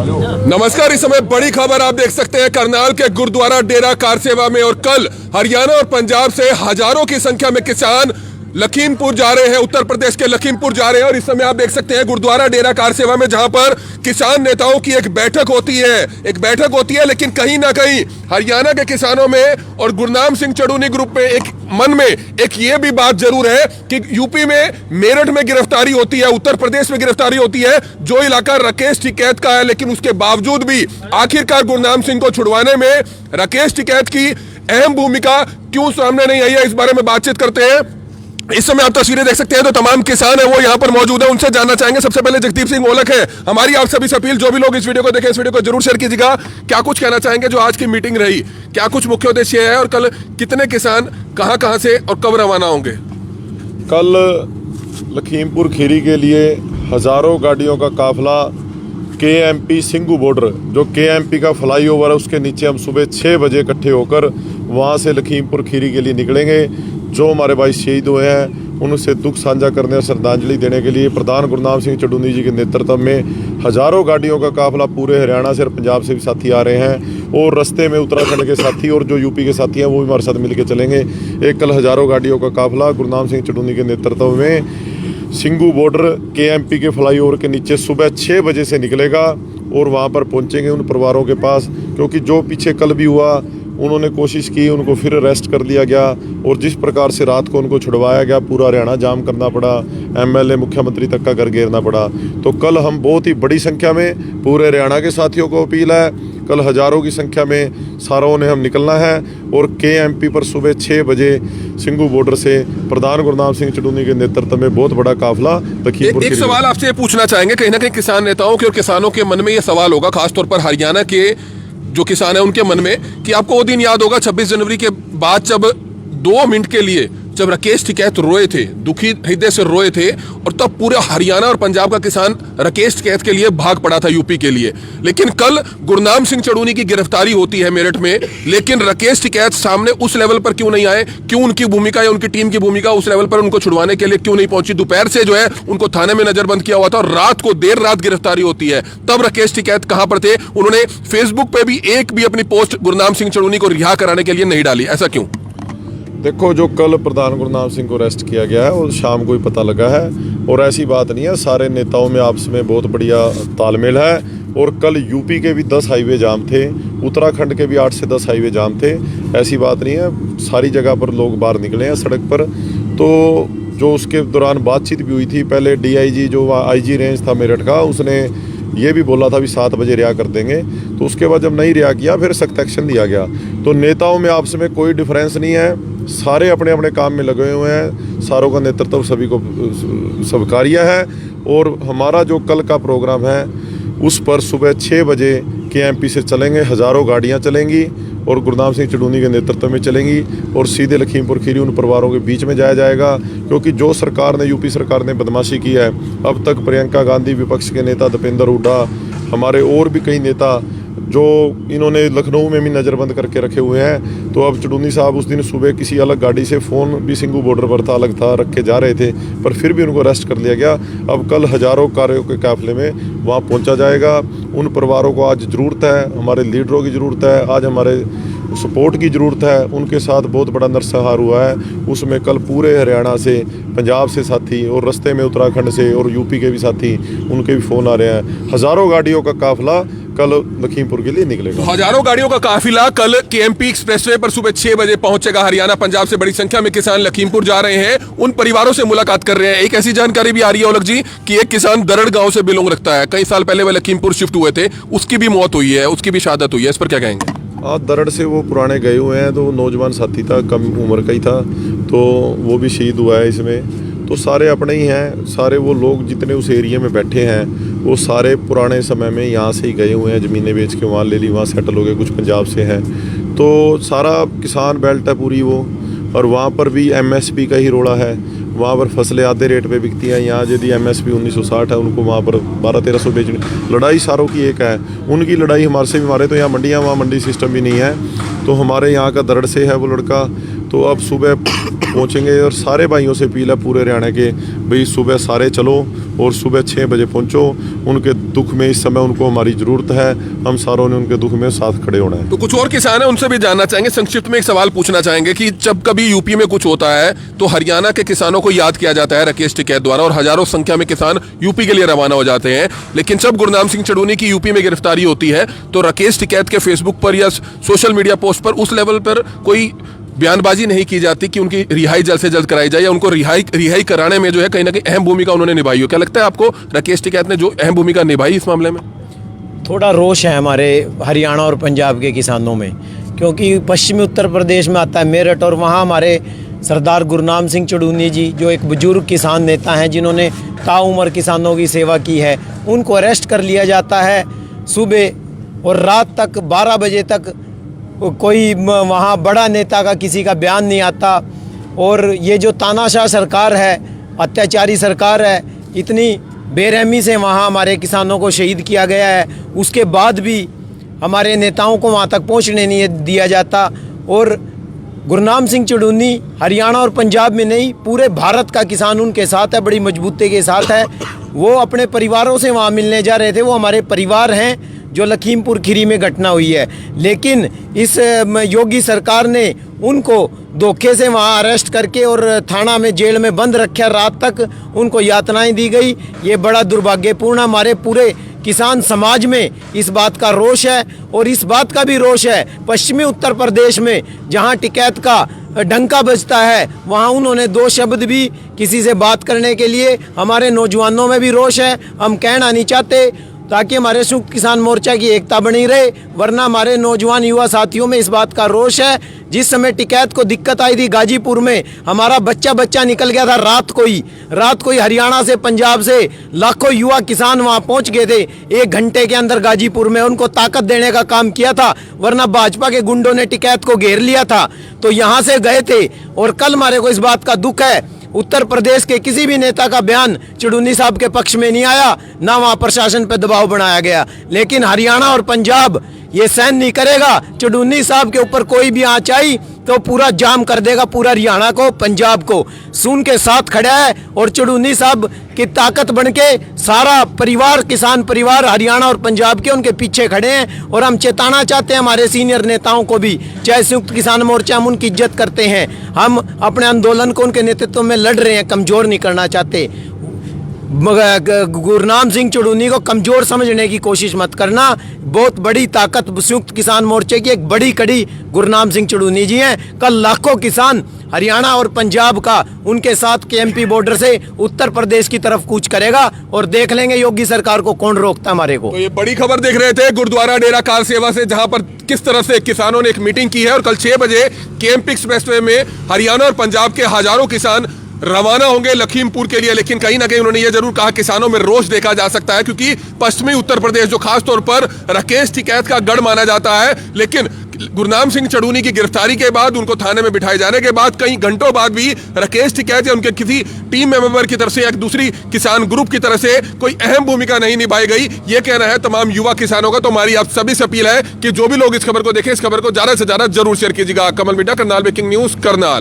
नमस्कार। इस समय बड़ी खबर आप देख सकते हैं करनाल के गुरुद्वारा डेरा कार सेवा में। और कल हरियाणा और पंजाब से हजारों की संख्या में किसान लखीमपुर जा रहे हैं, उत्तर प्रदेश के लखीमपुर जा रहे हैं। और इस समय आप देख सकते हैं गुरुद्वारा डेरा कार सेवा में, जहां पर किसान नेताओं की एक बैठक होती है, लेकिन कहीं ना कहीं हरियाणा के किसानों में और गुरनाम सिंह चड़ूनी ग्रुप में एक मन में एक ये भी बात जरूर है कि यूपी में मेरठ में गिरफ्तारी होती है, उत्तर प्रदेश में गिरफ्तारी होती है, जो इलाका राकेश टिकैत का है, लेकिन उसके बावजूद भी आखिरकार गुरनाम सिंह को छुड़वाने में राकेश टिकैत की अहम भूमिका क्यों सामने नहीं आई है, इस बारे में बातचीत करते हैं। इस समय आप तस्वीरें देख सकते हैं, तो तमाम किसान है वो यहाँ पर मौजूद है, उनसे जानना चाहेंगे। सबसे पहले जगदीप सिंह ओलख है, हमारी आप सभी से अपील, जो भी लोग इस वीडियो को देखें, इस वीडियो को जरूर शेयर कीजिएगा। क्या कुछ कहना चाहेंगे जो आज की मीटिंग रही, क्या कुछ मुख्य उद्देश्य है और कल कितने किसान कहां से और कब रवाना होंगे? कल लखीमपुर खीरी के लिए हजारों गाड़ियों का काफिला KMP सिंगू बॉर्डर, जो KMP का फ्लाईओवर है, उसके नीचे हम सुबह 6 बजे इकट्ठे होकर वहाँ से लखीमपुर खीरी के लिए निकलेंगे। जो हमारे भाई शहीद हुए हैं उनसे दुख साझा करने और श्रद्धांजलि देने के लिए प्रधान गुरनाम सिंह चड़ूनी जी के नेतृत्व में हजारों गाड़ियों का काफिला पूरे हरियाणा से और पंजाब से भी साथी आ रहे हैं। और रास्ते में उत्तराखंड के साथी और जो यूपी के साथी हैं वो भी हमारे साथ मिलकर चलेंगे। एक कल हजारों गाड़ियों का काफिला गुरनाम सिंह चड़ूनी के नेतृत्व में सिंगू बॉर्डर KMP के फ्लाईओवर के नीचे सुबह 6 बजे से निकलेगा और वहाँ पर पहुँचेंगे उन परिवारों के पास, क्योंकि जो पीछे कल भी हुआ उन्होंने कोशिश की, उनको फिर अरेस्ट कर लिया गया और जिस प्रकार से रात को उनको छुड़वाया गया, पूरा हरियाणा जाम करना पड़ा, MLA मुख्यमंत्री तक का घर घेरना पड़ा। तो कल हम बहुत ही बड़ी संख्या में पूरे हरियाणा के साथियों को अपील है, कल हजारों की संख्या में सारों ने हम निकलना है और KMP पर सुबह 6 बजे सिंगू बॉर्डर से प्रधान गुरनाम सिंह चड़ूनी के नेतृत्व में बहुत बड़ा काफिला लखीमपुर। एक सवाल आपसे ये पूछना चाहेंगे, कहीं ना कहीं किसान नेताओं के और किसानों के मन में ये सवाल होगा, खासतौर पर हरियाणा के जो किसान है उनके मन में, कि आपको वो दिन याद होगा 26 जनवरी के बाद, जब 2 मिनट के लिए जब राकेश टिकैत रोए थे, दुखी हृदय से रोए थे, और तब पूरा हरियाणा और पंजाब का किसान राकेश टिकैत के लिए भाग पड़ा था यूपी के लिए। लेकिन कल गुरनाम सिंह चड़ूनी की गिरफ्तारी होती है मेरठ में, लेकिन राकेश टिकैत सामने उस लेवल पर क्यों नहीं आए? क्यों उनकी भूमिका या उनकी टीम की भूमिका उस लेवल पर उनको छुड़वाने के लिए क्यों नहीं पहुंची? दोपहर से जो है उनको थाने में नजरबंद किया हुआ था और रात को देर रात गिरफ्तारी होती है, तब राकेश टिकैत कहां पर थे? उन्होंने फेसबुक पे भी एक भी अपनी पोस्ट गुरनाम सिंह चड़ूनी को रिहा कराने के लिए नहीं डाली, ऐसा क्यों? देखो, जो कल प्रधान गुरनाम सिंह को अरेस्ट किया गया है और शाम को ही पता लगा है, और ऐसी बात नहीं है, सारे नेताओं में आपस में बहुत बढ़िया तालमेल है। और कल यूपी के भी 10 हाईवे जाम थे, उत्तराखंड के भी 8 से 10 हाईवे जाम थे, ऐसी बात नहीं है, सारी जगह पर लोग बाहर निकले हैं सड़क पर। तो जो उसके दौरान बातचीत भी हुई थी, पहले DIG जो IG रेंज था मेरठ का, उसने ये भी बोला था भी 7 बजे रिहा कर देंगे, तो उसके बाद जब नहीं रिहा किया फिर सख्त एक्शन लिया गया। तो नेताओं में आपस में कोई डिफरेंस नहीं है, सारे अपने अपने काम में लगे हुए हैं, सारों का नेतृत्व सभी को स्वीकार्य है। और हमारा जो कल का प्रोग्राम है उस पर सुबह 6 बजे KMP से चलेंगे, हजारों गाड़ियां चलेंगी और गुरनाम सिंह चड़ूनी के नेतृत्व में चलेंगी और सीधे लखीमपुर खीरी उन परिवारों के बीच में जाया जाएगा। क्योंकि जो सरकार ने, यूपी सरकार ने बदमाशी की है अब तक, प्रियंका गांधी, विपक्ष के नेता दीपेंद्र हुड्डा, हमारे और भी कई नेता जो इन्होंने लखनऊ में भी नज़रबंद करके रखे हुए हैं। तो अब चड़ूनी साहब उस दिन सुबह किसी अलग गाड़ी से, फ़ोन भी सिंगू बॉर्डर पर था, अलग था, रख के जा रहे थे, पर फिर भी उनको अरेस्ट कर लिया गया। अब कल हजारों कार्यों के काफिले में वहाँ पहुँचा जाएगा। उन परिवारों को आज ज़रूरत है, हमारे लीडरों की ज़रूरत है, आज हमारे सपोर्ट की ज़रूरत है। उनके साथ बहुत बड़ा नरसंहार हुआ है, उसमें कल पूरे हरियाणा से, पंजाब से साथी और रास्ते में उत्तराखंड से और यूपी के भी साथी, उनके भी फ़ोन आ रहे हैं। हज़ारों गाड़ियों का काफिला कल लखीमपुर के लिए निकलेगा। हजारों गाड़ियों का काफिला कल KMP एक्सप्रेसवे पर सुबह 6 बजे पहुंचेगा। हरियाणा पंजाब से बड़ी संख्या में किसान लखीमपुर जा रहे हैं, उन परिवारों से मुलाकात कर रहे हैं। एक ऐसी जानकारी भी आ रही है ओलख जी कि एक किसान दरड़ गांव से बिलोंग रखता है, कई साल पहले वह लखीमपुर शिफ्ट हुए थे, उसकी भी मौत हुई है, उसकी भी शहादत हुई है, इस पर क्या कहेंगे? दरड़ से वो पुराने गए हुए हैं, तो नौजवान साथी था, कम उम्र का ही था, तो वो भी शहीद हुआ है इसमें। तो सारे अपने ही हैं, सारे वो लोग जितने उस एरिया में बैठे हैं वो सारे पुराने समय में यहाँ से ही गए हुए हैं, ज़मीनें बेच के वहाँ ले ली, वहाँ सेटल हो गए, कुछ पंजाब से हैं। तो सारा किसान बेल्ट है पूरी वो, और वहाँ पर भी MSP का ही रोड़ा है, वहाँ पर फसलें आधे रेट पे बिकती हैं। यहाँ यदि MSP 1960 है, उनको वहाँ पर 1200-1300 बेचनी। लड़ाई सारों की एक है, उनकी लड़ाई हमारे से भी, हमारे तो यहाँ मंडियाँ, वहाँ मंडी सिस्टम भी नहीं है। तो हमारे यहाँ का दरड़ से है वो लड़का। तो अब सुबह पहुंचेंगे। और सारे भाइयों से अपील है पूरे हरियाणा के, भाई सुबह सारे चलो और सुबह 6 बजे पहुंचो। उनके दुख में इस समय उनको हमारी ज़रूरत है, हम सारों ने उनके दुख में साथ खड़े होना है। तो कुछ और किसान है, उनसे भी जानना चाहेंगे। संक्षिप्त में एक सवाल पूछना चाहेंगे कि जब कभी यूपी में कुछ होता है तो हरियाणा के किसानों को याद किया जाता है राकेश टिकैत द्वारा, और हजारों संख्या में किसान यूपी के लिए रवाना हो जाते हैं। लेकिन जब गुरनाम सिंह चड़ूनी की यूपी में गिरफ्तारी होती है तो राकेश टिकैत के फेसबुक पर या सोशल मीडिया पोस्ट पर उस लेवल पर कोई बयानबाजी नहीं की जाती कि उनकी रिहाई जल्द से जल्द कराई जाए, या उनको रिहाई कराने में जो है कहीं ना कहीं अहम भूमिका उन्होंने निभाई हो। क्या लगता है आपको राकेश टिकैत ने जो अहम भूमिका निभाई इस मामले में? थोड़ा रोष है हमारे हरियाणा और पंजाब के किसानों में, क्योंकि पश्चिमी उत्तर प्रदेश में आता है मेरठ, और वहाँ हमारे सरदार गुरनाम सिंह चड़ूनी जी जो एक बुजुर्ग किसान नेता हैं जिन्होंने ताउम्र किसानों की सेवा की है, उनको अरेस्ट कर लिया जाता है सुबह और रात तक 12 बजे तक। कोई वहाँ बड़ा नेता का किसी का बयान नहीं आता। और ये जो तानाशाह सरकार है, अत्याचारी सरकार है, इतनी बेरहमी से वहाँ हमारे किसानों को शहीद किया गया है, उसके बाद भी हमारे नेताओं को वहाँ तक पहुँचने नहीं दिया जाता। और गुरनाम सिंह चड़ूनी हरियाणा और पंजाब में नहीं, पूरे भारत का किसान उनके साथ है, बड़ी मजबूती के साथ है। वो अपने परिवारों से वहाँ मिलने जा रहे थे, वो हमारे परिवार हैं जो लखीमपुर खीरी में घटना हुई है। लेकिन इस योगी सरकार ने उनको धोखे से वहाँ अरेस्ट करके और थाना में जेल में बंद रखा, रात तक उनको यातनाएं दी गई। ये बड़ा दुर्भाग्यपूर्ण, हमारे पूरे किसान समाज में इस बात का रोष है। और इस बात का भी रोष है पश्चिमी उत्तर प्रदेश में, जहाँ टिकैत का डंका बजता है, वहाँ उन्होंने 2 शब्द भी किसी से बात करने के लिए, हमारे नौजवानों में भी रोष है। हम कहना नहीं चाहते ताकि हमारे संयुक्त किसान मोर्चा की एकता बनी रहे, वरना हमारे नौजवान युवा साथियों में इस बात का रोष है। जिस समय टिकैत को दिक्कत आई थी गाजीपुर में, हमारा बच्चा निकल गया था रात को ही हरियाणा से पंजाब से लाखों युवा किसान वहां पहुंच गए थे 1 घंटे के अंदर गाजीपुर में, उनको ताकत देने का काम किया था, वरना भाजपा के गुंडों ने टिकैत को घेर लिया था। तो यहाँ से गए थे। और कल हमारे को इस बात का दुख है, उत्तर प्रदेश के किसी भी नेता का बयान चड़ूनी साहब के पक्ष में नहीं आया, ना वहाँ प्रशासन पर दबाव बनाया गया। लेकिन हरियाणा और पंजाब ये सहन नहीं करेगा, चड़ूनी साहब के ऊपर कोई भी आँच आई तो पूरा जाम कर देगा, पूरा हरियाणा को, पंजाब को सुन के साथ खड़ा है। और चड़ूनी साहब की ताकत बनके सारा परिवार, किसान परिवार हरियाणा और पंजाब के उनके पीछे खड़े हैं। और हम चेताना चाहते हैं हमारे सीनियर नेताओं को भी, चाहे संयुक्त किसान मोर्चा, हम उनकी इज्जत करते हैं, हम अपने आंदोलन को उनके नेतृत्व में लड़ रहे हैं, कमजोर नहीं करना चाहते। गुरनाम सिंह चड़ूनी को कमजोर समझने की कोशिश मत करना। बहुत बड़ी ताकत संयुक्त किसान मोर्चे की एक बड़ी कड़ी गुरनाम सिंह चड़ूनी जी हैं। कल लाखों किसान हरियाणा और पंजाब का उनके साथ के एमपी बॉर्डर से उत्तर प्रदेश की तरफ कूच करेगा, और देख लेंगे योगी सरकार को कौन रोकता हमारे को। तो ये बड़ी खबर देख रहे थे गुरुद्वारा डेरा कार सेवा से, जहां पर किस तरह से किसानों ने एक मीटिंग की है, और कल 6 बजे केएमपी एक्सप्रेसवे में हरियाणा और पंजाब के हजारों किसान रवाना होंगे लखीमपुर के लिए। लेकिन कहीं ना कहीं उन्होंने ये जरूर कहा किसानों में रोष देखा जा सकता है, क्योंकि पश्चिमी उत्तर प्रदेश जो खास तौर पर राकेश टिकैत का गढ़ माना जाता है, लेकिन गुरनाम सिंह चड़ूनी की गिरफ्तारी के बाद, उनको थाने में बिठाए जाने के बाद, कई घंटों बाद भी राकेश टिकैत या उनके किसी टीम मेंबर की तरफ से या दूसरी किसान ग्रुप की तरफ से कोई अहम भूमिका नहीं निभाई गई, ये कहना है तमाम युवा किसानों का। तो हमारी आप सभी से अपील है कि जो भी लोग इस खबर को देखें, इस खबर को ज्यादा से ज्यादा जरूर शेयर कीजिएगा। Kamal media, Karnal breaking news, Karnal.